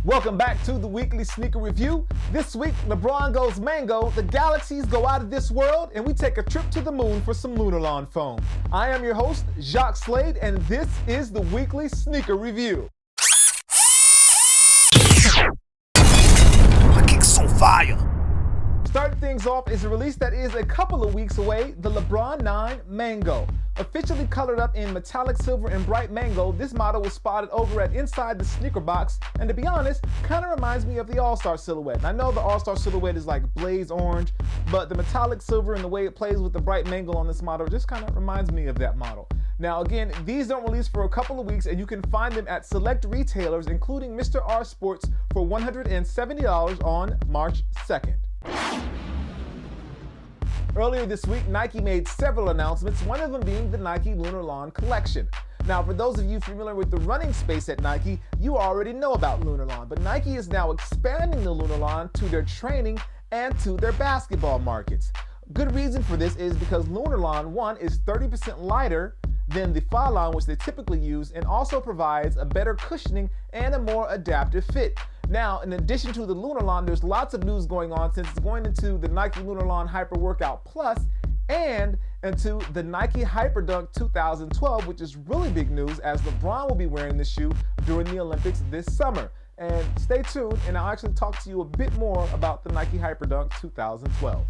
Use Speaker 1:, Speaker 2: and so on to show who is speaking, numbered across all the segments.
Speaker 1: Welcome back to the weekly sneaker review. This week, LeBron goes mango, the galaxies go out of this world, and we take a trip to the moon for some Lunarlon foam. I am your host, Jacques Slade, and this is the weekly sneaker review.
Speaker 2: My kick's on fire.
Speaker 1: Starting things off is a release that is a couple of weeks away, the LeBron 9 Mango. Officially colored up in metallic silver and bright mango, this model was spotted over at Inside the Sneaker Box, and to be honest, kind of reminds me of the All-Star silhouette. And I know the All-Star silhouette is like blaze orange, but the metallic silver and the way it plays with the bright mango on this model just kind of reminds me of that model. Now again, these don't release for a couple of weeks, and you can find them at select retailers, including Mr. R Sports, for $170 on March 2nd. Earlier this week, Nike made several announcements, one of them being the Nike Lunarlon collection. Now, for those of you familiar with the running space at Nike, you already know about Lunarlon, but Nike is now expanding the Lunarlon to their training and to their basketball markets. Good reason for this is because Lunarlon, one, is 30% lighter than the Flyknit, which they typically use, and also provides a better cushioning and a more adaptive fit. Now, in addition to the Lunarlon, there's lots of news going on since it's going into the Nike Lunarlon Hyper Workout Plus and into the Nike Hyperdunk 2012, which is really big news as LeBron will be wearing this shoe during the Olympics this summer. And stay tuned, and I'll actually talk to you a bit more about the Nike Hyperdunk 2012.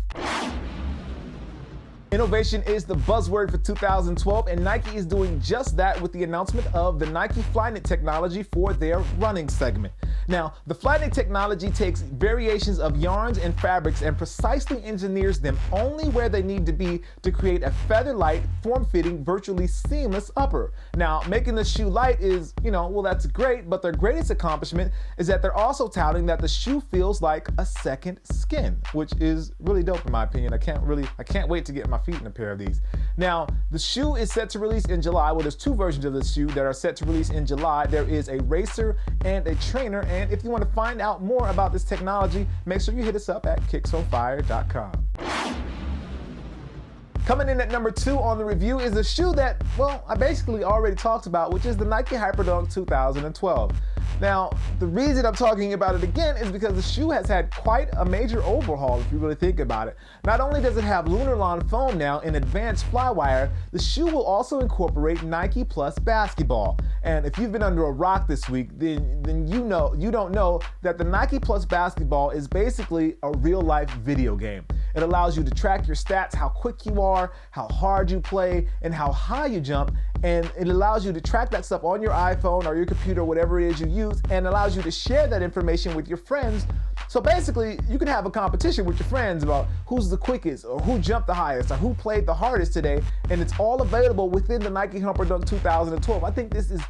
Speaker 1: Innovation is the buzzword for 2012, and Nike is doing just that with the announcement of the Nike Flyknit technology for their running segment. Now, the Flyknit technology takes variations of yarns and fabrics and precisely engineers them only where they need to be to create a feather-light, form-fitting, virtually seamless upper. Now, making the shoe light is, well, that's great, but their greatest accomplishment is that they're also touting that the shoe feels like a second skin, which is really dope in my opinion. I can't wait to get my feet in a pair of these. Now, the shoe is set to release in July. Well, there's two versions of the shoe that are set to release in July. There is a racer and a trainer, and if you want to find out more about this technology, make sure you hit us up at kicksonfire.com. Coming in at number 2 on the review is a shoe that, well, I basically already talked about, which is the Nike Hyperdunk 2012. Now, the reason I'm talking about it again is because the shoe has had quite a major overhaul if you really think about it. Not only does it have Lunarlon foam now in advanced flywire, the shoe will also incorporate Nike Plus basketball. And if you've been under a rock this week, then you don't know that the Nike Plus basketball is basically a real-life video game. It allows you to track your stats, how quick you are, how hard you play, and how high you jump. And it allows you to track that stuff on your iPhone or your computer, whatever it is you use, and allows you to share that information with your friends. So basically, you can have a competition with your friends about who's the quickest or who jumped the highest or who played the hardest today. And it's all available within the Nike Hyperdunk 2012. I think this is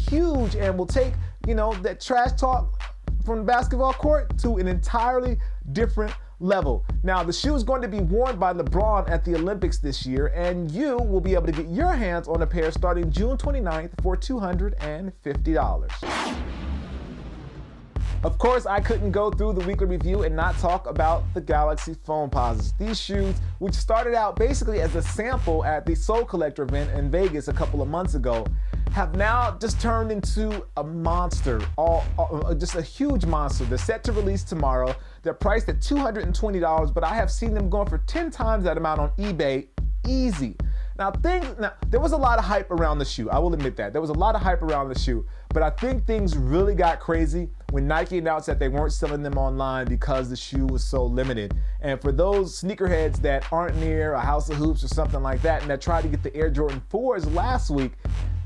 Speaker 1: huge and will take, that trash talk from the basketball court to an entirely different level. Now, the shoe is going to be worn by LeBron at the Olympics this year, and you will be able to get your hands on a pair starting June 29th for $250. Of course, I couldn't go through the weekly review and not talk about the Galaxy Foamposite. These shoes, which started out basically as a sample at the Soul Collector event in Vegas a couple of months ago, have now just turned into a monster, just a huge monster. They're set to release tomorrow. They're priced at $220, but I have seen them going for 10 times that amount on eBay, easy. Now, there was a lot of hype around the shoe. I will admit that. There was a lot of hype around the shoe, but I think things really got crazy when Nike announced that they weren't selling them online because the shoe was so limited. And for those sneakerheads that aren't near a House of Hoops or something like that and that tried to get the Air Jordan 4s last week,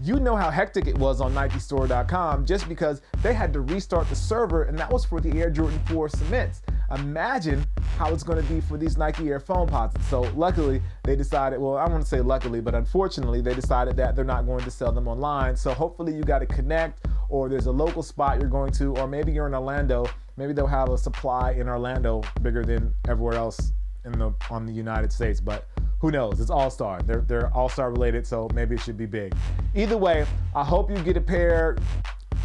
Speaker 1: you know how hectic it was on NikeStore.com just because they had to restart the server, and that was for the Air Jordan 4 cements. Imagine how it's going to be for these Nike Air Foamposites. So luckily, they decided, well, I won't say luckily, but unfortunately, they decided that they're not going to sell them online. So hopefully you got to connect, or there's a local spot you're going to, or maybe you're in Orlando. Maybe they'll have a supply in Orlando bigger than everywhere else on the United States, but who knows? It's All-Star. They're All-Star related, so maybe it should be big. Either way, I hope you get a pair.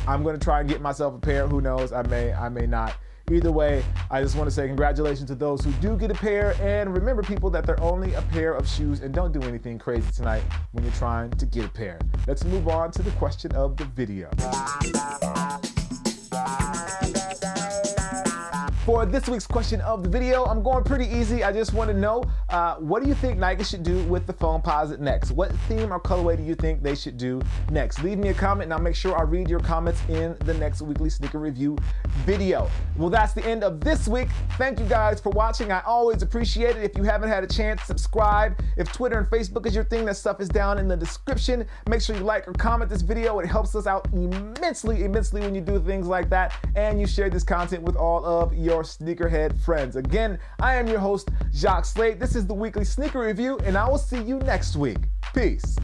Speaker 1: I'm going to try and get myself a pair. Who knows? I may not. Either way, I just want to say congratulations to those who do get a pair, and remember, people, that they're only a pair of shoes, and don't do anything crazy tonight when you're trying to get a pair. Let's move on to the question of the video. For this week's question of the video, I'm going pretty easy. I just want to know, what do you think Nike should do with the Foamposite next? What theme or colorway do you think they should do next? Leave me a comment and I'll make sure I read your comments in the next weekly sneaker review video. Well, that's the end of this week. Thank you guys for watching. I always appreciate it. If you haven't had a chance, subscribe. If Twitter and Facebook is your thing, that stuff is down in the description. Make sure you like or comment this video. It helps us out immensely when you do things like that. And you share this content with all of your sneakerhead friends. Again, I am your host, Jacques Slade. This is the weekly sneaker review, and I will see you next week. Peace.